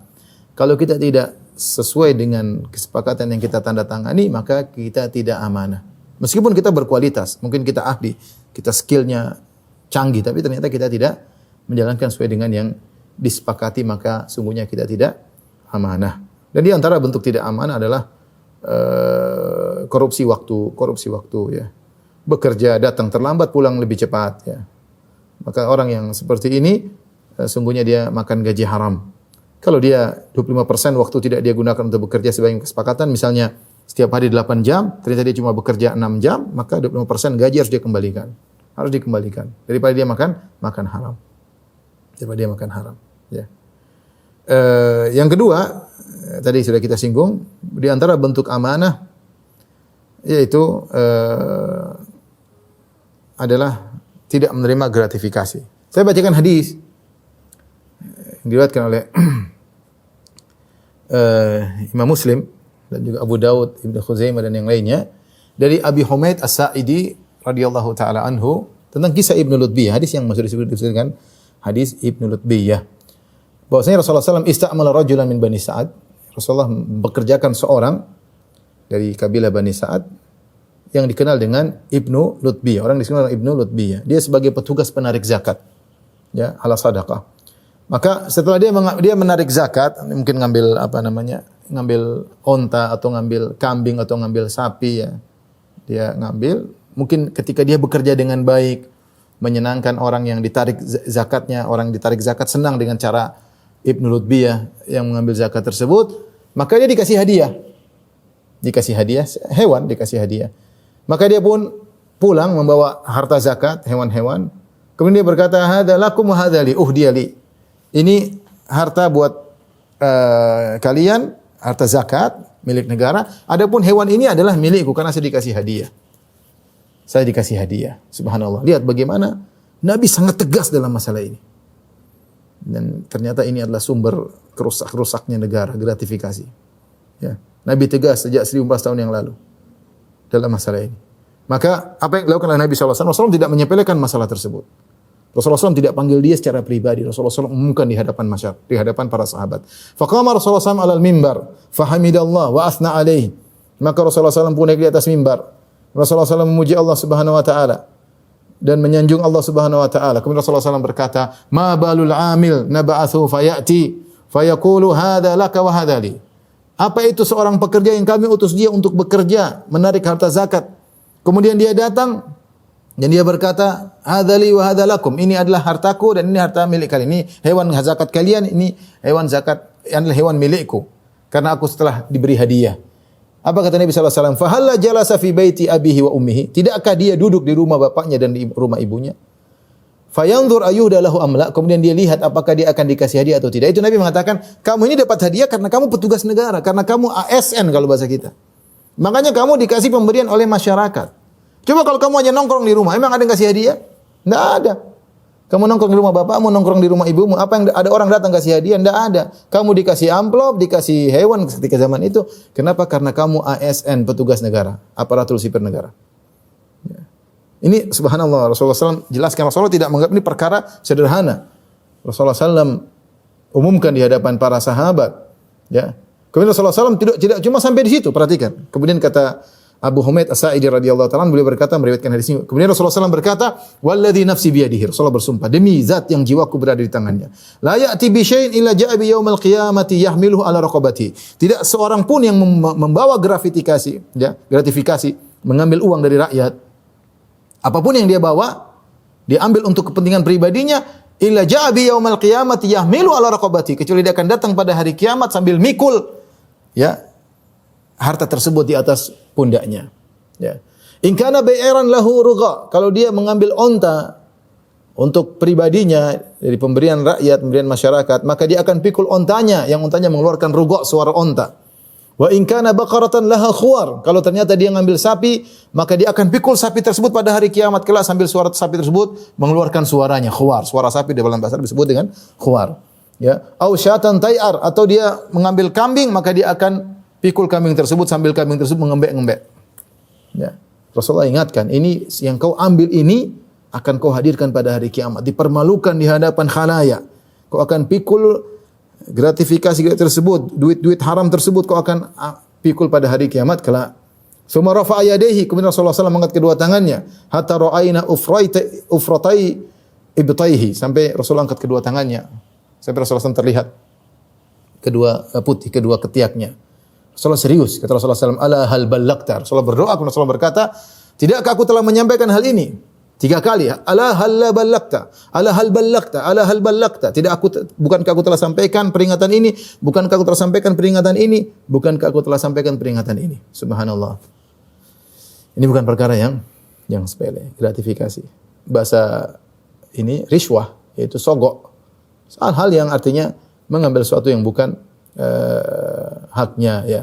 Kalau kita tidak sesuai dengan kesepakatan yang kita tanda tangani, maka kita tidak amanah. Meskipun kita berkualitas, mungkin kita ahli, kita skillnya canggih, tapi ternyata kita tidak menjalankan sesuai dengan yang disepakati, maka sungguhnya kita tidak amanah. Dan di antara bentuk tidak amanah adalah korupsi waktu ya. Bekerja datang terlambat, pulang lebih cepat ya. Maka orang yang seperti ini sungguhnya dia makan gaji haram. Kalau dia 25% waktu tidak dia gunakan untuk bekerja sebagai kesepakatan, misalnya setiap hari 8 jam, ternyata dia cuma bekerja 6 jam, maka 25% gaji harus dia kembalikan. Harus dikembalikan. Daripada dia makan haram. Daripada dia makan haram, ya. Yang kedua, tadi sudah kita singgung, di antara bentuk amanah yaitu adalah tidak menerima gratifikasi. Saya bacakan hadis yang diriwayatkan oleh Imam Muslim dan juga Abu Daud, Ibnu Khuzaimah dan yang lainnya dari Abi Humaid As-Sa'idi radhiyallahu taala anhu tentang kisah Ibnu Lutbiyah, hadis yang masih disebutkan hadis Ibnu Lutbiyah. Bahwasanya Rasulullah SAW istamala rajulan min Bani Sa'ad. Rasulullah bekerjakan seorang dari kabilah Bani Sa'ad yang dikenal dengan Ibnu Lutbiyah. Orang dikenal dengan Ibnu Lutbiyah. Dia sebagai petugas penarik zakat. Ya, ala sadaqah. Maka setelah dia menarik zakat, mungkin ngambil onta atau ngambil kambing atau ngambil sapi ya. Dia ngambil, mungkin ketika dia bekerja dengan baik, menyenangkan orang yang ditarik zakatnya, orang ditarik zakat senang dengan cara Ibnu Lutbiyah yang mengambil zakat tersebut, maka dia dikasih hadiah. Dikasih hadiah, hewan dikasih hadiah. Maka dia pun pulang membawa harta zakat, hewan-hewan. Kemudian dia berkata, "Hadza lakum wa hadza li uhdiyali." Ini harta buat kalian, harta zakat milik negara. Adapun hewan ini adalah milikku karena saya dikasih hadiah. Saya dikasih hadiah. Subhanallah. Lihat bagaimana Nabi sangat tegas dalam masalah ini. Dan ternyata ini adalah sumber kerusak-rusaknya negara, gratifikasi. Ya. Nabi tegas sejak 1400 tahun yang lalu dalam masalah ini. Maka apa yang dilakukan oleh Nabi SAW? Rasulullah tidak menyepelekan masalah tersebut. Rasulullah SAW tidak panggil dia secara pribadi. Rasulullah SAW umumkan di hadapan masyarakat, di hadapan para sahabat. Faqama Rasulullah SAW alal mimbar, fahamidallah wa asna alaih. Maka Rasulullah SAW pun naik di atas mimbar. Rasulullah SAW memuji Allah Subhanahu wa taala dan menyanjung Allah Subhanahu wa taala. Kemudian Rasulullah SAW berkata, "Ma balul amil nab'athu fayati fayaqulu hadza laka wa hadza li." Apa itu seorang pekerja yang kami utus dia untuk bekerja menarik harta zakat. Kemudian dia datang dan dia berkata, "Hadza li wa hadza lakum." Ini adalah hartaku dan ini harta milik kalian. Ini hewan zakat kalian, ini hewan zakat, ini adalah hewan milikku karena aku setelah diberi hadiah. Apa kata Nabi sallallahu alaihi wasallam? "Fa halla jalasa fi baiti abihi wa ummihi?" Tidakkah dia duduk di rumah bapaknya dan di rumah ibunya? Fayanzur ayyuhda lahu amla. Kemudian dia lihat apakah dia akan dikasih hadiah atau tidak. Itu Nabi mengatakan, "Kamu ini dapat hadiah karena kamu petugas negara, karena kamu ASN kalau bahasa kita. Makanya kamu dikasih pemberian oleh masyarakat." Coba kalau kamu hanya nongkrong di rumah, emang ada yang kasih hadiah? Enggak ada. Kamu nongkrong di rumah bapakmu, nongkrong di rumah ibumu, apa yang ada orang datang kasih hadiah? Enggak ada. Kamu dikasih amplop, dikasih hewan ketika zaman itu. Kenapa? Karena kamu ASN, petugas negara, aparatur sipil negara. Ya. Ini subhanallah, Rasulullah SAW jelaskan. Rasulullah tidak menganggap ini perkara sederhana. Rasulullah SAW umumkan di hadapan para sahabat. Ya. Kemudian Rasulullah SAW tidak cuma sampai di situ, perhatikan. Kemudian kata Abu Humaid As-Sa'idi radhiyallahu ta'ala beliau berkata, meriwayatkan hadis ini. Kemudian Rasulullah SAW berkata, "Walladzi nafsi biyadihi." Rasulullah bersumpah, demi zat yang jiwaku berada di tangannya. "La ya'ti bi syai'in illa ja'a bi yaumil qiyamati yahmiluhu ala raqabati." Tidak seorang pun yang membawa gratifikasi, ya, mengambil uang dari rakyat. Apapun yang dia bawa, diambil untuk kepentingan pribadinya, illa ja'a bi yaumil qiyamati yahmilu ala raqabati, kecuali dia akan datang pada hari kiamat sambil mikul, ya, harta tersebut di atas pundaknya. Ya. In kana bai'ran lahu rugha, kalau dia mengambil onta untuk pribadinya dari pemberian rakyat, pemberian masyarakat, maka dia akan pikul ontanya, yang ontanya mengeluarkan rugha, suara onta. Wa in kana baqaratan laha khuwar, kalau ternyata dia mengambil sapi, maka dia akan pikul sapi tersebut pada hari kiamat kelak sambil suara sapi tersebut mengeluarkan suaranya, khuwar. Suara sapi di dalam bahasa Arab disebut dengan khuwar. Ya, au syatan tayar, atau dia mengambil kambing, maka dia akan pikul kambing tersebut sambil kambing tersebut mengembek-ngembek. Ya. Rasulullah ingatkan, ini yang kau ambil ini akan kau hadirkan pada hari kiamat, dipermalukan di hadapan khalayak. Kau akan pikul gratifikasi tersebut, duit-duit haram tersebut kau akan pikul pada hari kiamat kelak. Summa rafa'a yadayhi, kemudian Rasulullah SAW mengangkat kedua tangannya, hatta ra'ayna ufratai ibtaihi, sampai Rasulullah angkat kedua tangannya, sampai Rasulullah SAW terlihat kedua putih, kedua ketiaknya. Rasulullah serius, kata Rasulullah SAW, "Ala hal ballagta." Rasulullah berdoa, kemudian Rasulullah berkata, "Tidakkah aku telah menyampaikan hal ini?" 3 kali. "Ala hal ballagta, ala hal ballagta, ala hal ballagta." Bukankah aku telah sampaikan peringatan ini? Bukankah aku telah sampaikan peringatan ini? Bukankah aku telah sampaikan peringatan ini? Subhanallah. Ini bukan perkara yang sepele, gratifikasi. Bahasa ini rishwah, yaitu sogok. Hal yang artinya mengambil sesuatu yang bukan haknya, ya.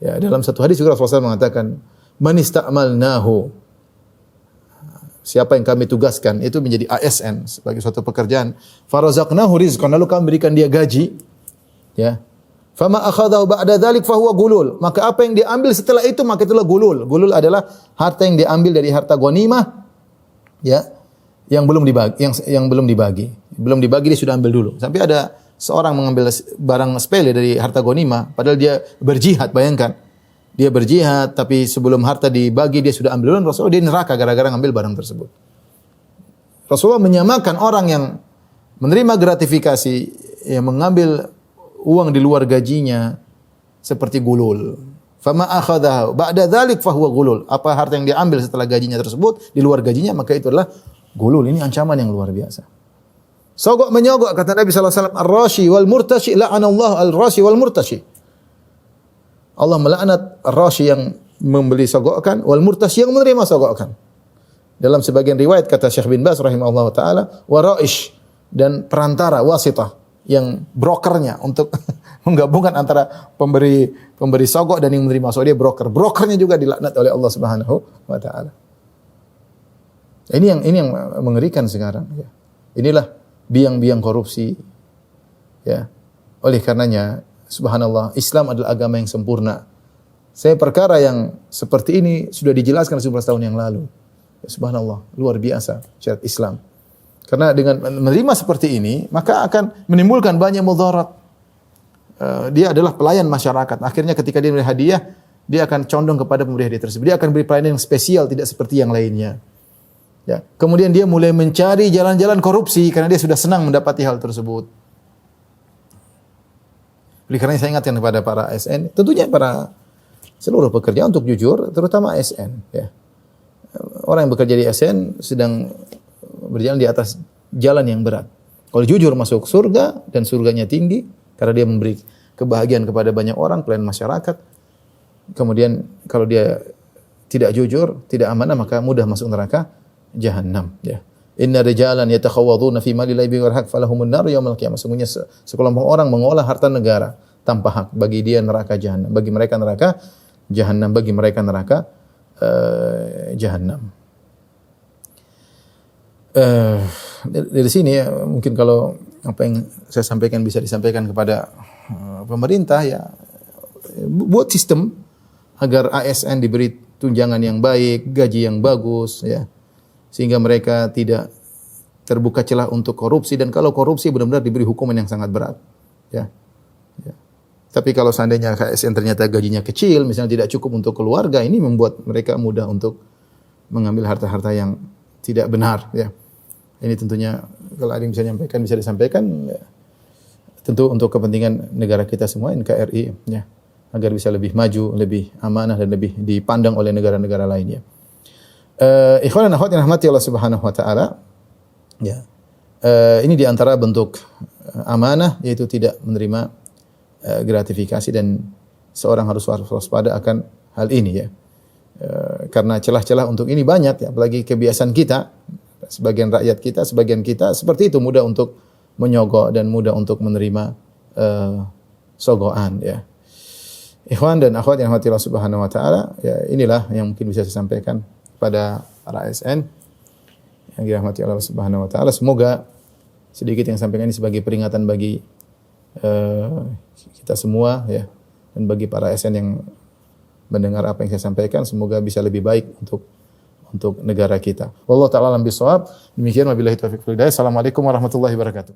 Ya, dalam satu hadis juga Rasulullah SAW mengatakan, "Man ista'malnahu siapa yang kami tugaskan itu menjadi ASN sebagai suatu pekerjaan. Farazaqnahu rizqan, lalu kami berikan dia gaji, ya. Fama akhadahu ba'da dzalik fahuwa gulul. Maka apa yang diambil setelah itu maka itulah gulul. Gulul adalah harta yang diambil dari harta ghanimah, ya, yang belum dibagi, yang belum dibagi. Belum dibagi dia sudah ambil dulu. Sampai ada seorang mengambil barang sepele dari harta ghanimah padahal dia berjihad, bayangkan. Dia berjihad tapi sebelum harta dibagi dia sudah ambil dulu. Rasulullah dia neraka gara-gara ngambil barang tersebut. Rasulullah menyamakan orang yang menerima gratifikasi, yang mengambil uang di luar gajinya seperti gulul. Fama akhadahu ba'da dzalik fahuwa gulul. Apa harta yang diambil setelah gajinya tersebut di luar gajinya maka itu adalah gulul. Ini ancaman yang luar biasa. Sogok menyogok kata Nabi sallallahu alaihi wasallam, ar-rashi wal murtashi la'anallahu al-rashi wal murtashi. Allah melaknat ar-rashi yang membeli sogokkan, wal murtashi yang menerima sogokkan. Dalam sebagian riwayat kata Syekh bin Baz rahimahullah taala, wa raish, dan perantara, wasitah, yang brokernya untuk menggabungkan antara pemberi sogok dan yang menerima sogok, dia broker. Brokernya juga dilaknat oleh Allah Subhanahu wa taala. Ini yang mengerikan sekarang, ya. Inilah biang-biang korupsi, ya. Oleh karenanya subhanallah, Islam adalah agama yang sempurna. Saya perkara yang seperti ini sudah dijelaskan 11 tahun yang lalu. Ya, subhanallah, luar biasa syariat Islam. Karena dengan menerima seperti ini, maka akan menimbulkan banyak mudarat. Dia adalah pelayan masyarakat. Akhirnya ketika dia memberi hadiah, dia akan condong kepada pemberi hadiah tersebut. Dia akan beri pelayanan yang spesial, tidak seperti yang lainnya. Ya. Kemudian dia mulai mencari jalan-jalan korupsi karena dia sudah senang mendapati hal tersebut. Oleh karena saya ingatkan kepada para ASN, tentunya para seluruh pekerja untuk jujur, terutama ASN. Ya. Orang yang bekerja di ASN sedang berjalan di atas jalan yang berat. Kalau jujur masuk surga dan surganya tinggi karena dia memberi kebahagiaan kepada banyak orang, pelayan masyarakat. Kemudian kalau dia tidak jujur, tidak amanah, maka mudah masuk neraka Jahannam, ya. Inna rijalan yatakhawaduna fi mali la bighayri haq falahumun nar yaumil qiyamah. Sesungguhnya sekelompok orang mengolah harta negara tanpa hak, bagi dia neraka Jahannam, bagi mereka neraka Jahannam, bagi mereka neraka Jahannam. Dari sini ya, mungkin kalau apa yang saya sampaikan bisa disampaikan kepada pemerintah, ya, buat sistem agar ASN diberi tunjangan yang baik, gaji yang bagus, ya, sehingga mereka tidak terbuka celah untuk korupsi, dan kalau korupsi benar-benar diberi hukuman yang sangat berat, ya. Ya. Tapi kalau seandainya ASN ternyata gajinya kecil, misalnya tidak cukup untuk keluarga, ini membuat mereka mudah untuk mengambil harta-harta yang tidak benar, ya. Ini tentunya kalau ada yang bisa menyampaikan, bisa disampaikan, ya. Tentu untuk kepentingan negara kita semua, NKRI, ya, agar bisa lebih maju, lebih amanah dan lebih dipandang oleh negara-negara lainnya. Ikhwan dan akhwat yang rahmati Allah Subhanahu wa taala, ya. Ini di antara bentuk amanah, yaitu tidak menerima gratifikasi, dan seorang harus waspada akan hal ini, ya. Karena celah-celah untuk ini banyak, ya, apalagi kebiasaan kita, sebagian rakyat kita, sebagian kita seperti itu, mudah untuk menyogok dan mudah untuk menerima sogokan, ya. Ikhwan dan akhwat yang rahmati Allah Subhanahu wa taala, ya, inilah yang mungkin bisa saya sampaikan pada para ASN yang dirahmati Allah Subhanahu wa taala. Semoga sedikit yang sampaikan ini sebagai peringatan bagi kita semua, ya, dan bagi para ASN yang mendengar apa yang saya sampaikan, semoga bisa lebih baik untuk negara kita. Wallahu taala alam bisawab. Demikian wabillahi taufiq wal hidayah. Assalamualaikum warahmatullahi wabarakatuh.